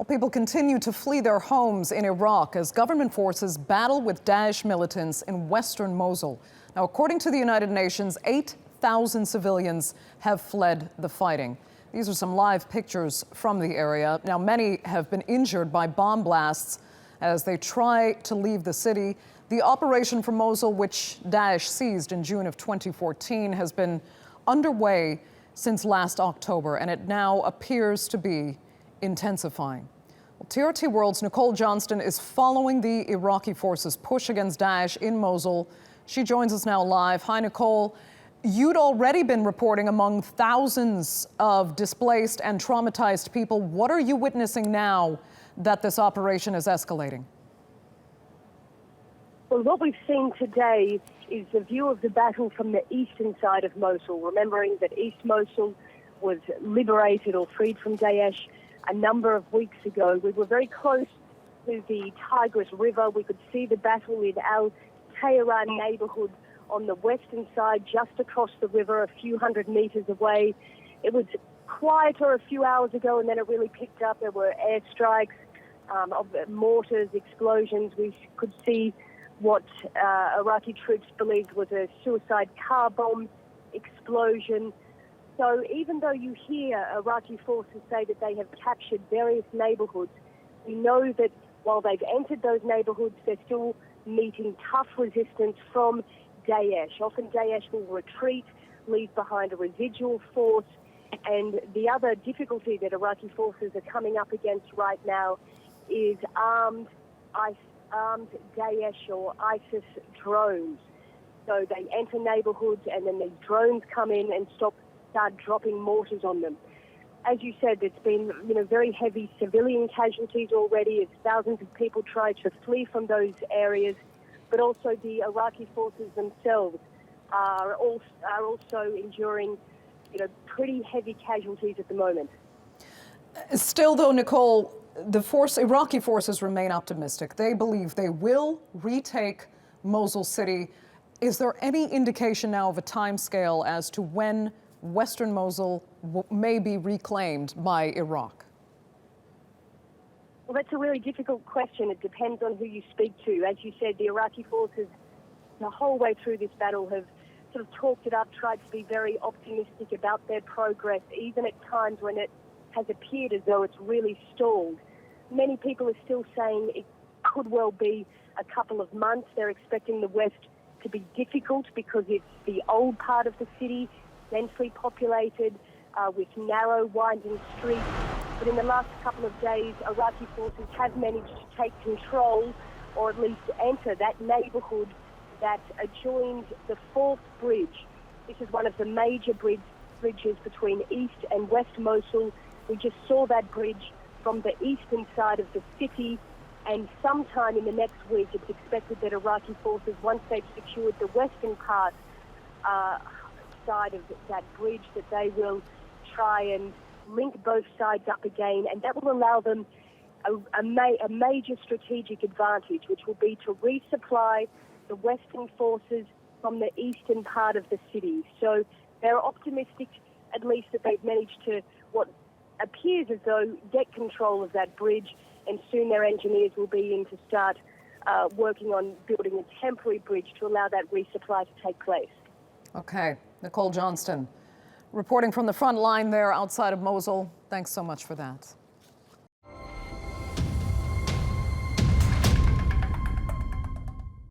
Well, people continue to flee their homes in Iraq as government forces battle with Daesh militants in western Mosul. Now, according to the United Nations, 8,000 civilians have fled the fighting. These are some live pictures from the area. Now, many have been injured by bomb blasts as they try to leave the city. The operation from Mosul, which Daesh seized in June of 2014, has been underway since last October, and it now appears to be intensifying. Well, TRT World's Nicole Johnston is following the Iraqi forces' push against Daesh in Mosul. She joins us now live. Hi, Nicole. You'd already been reporting among thousands of displaced and traumatized people. What are you witnessing now that this operation is escalating? Well, what we've seen today is the view of the battle from the eastern side of Mosul, remembering that East Mosul was liberated or freed from Daesh a number of weeks ago. We were very close to the Tigris River. We could see the battle in Al Tehran neighborhood on the western side, just across the river, a few hundred meters away. It was quieter a few hours ago, and then it really picked up. There were airstrikes of mortars, explosions. We could see what Iraqi troops believed was a suicide car bomb explosion. So even though you hear Iraqi forces say that they have captured various neighborhoods, we know that while they've entered those neighborhoods, they're still meeting tough resistance from Daesh. Often Daesh will retreat, leave behind a residual force, and the other difficulty that Iraqi forces are coming up against right now is armed Daesh or ISIS drones. So they enter neighborhoods and then these drones come in and start dropping mortars on them. As you said, it's been very heavy civilian casualties already as thousands of people try to flee from those areas, but also the Iraqi forces themselves are also enduring pretty heavy casualties at the moment. Still, though, Nicole, Iraqi forces remain optimistic. They believe they will retake Mosul city. Is there any indication now of a timescale as to when western Mosul may be reclaimed by Iraq? Well, that's a really difficult question. It depends on who you speak to. As you said, the Iraqi forces the whole way through this battle have sort of talked it up, tried to be very optimistic about their progress, even at times when it has appeared as though it's really stalled. Many people are still saying it could well be a couple of months. They're expecting the West to be difficult because it's the old part of the city, densely populated, with narrow, winding streets. But in the last couple of days, Iraqi forces have managed to take control, or at least enter that neighborhood that adjoins the fourth bridge. This is one of the major bridges between East and West Mosul. We just saw that bridge from the eastern side of the city, and sometime in the next week it's expected that Iraqi forces, once they've secured the western part side of that bridge, that they will try and link both sides up again, and that will allow them a major strategic advantage, which will be to resupply the western forces from the eastern part of the city. So they're optimistic, at least, that they've managed to what appears as though get control of that bridge, and soon their engineers will be in to start working on building a temporary bridge to allow that resupply to take place. Okay. Nicole Johnston, reporting from the front line there outside of Mosul. Thanks so much for that.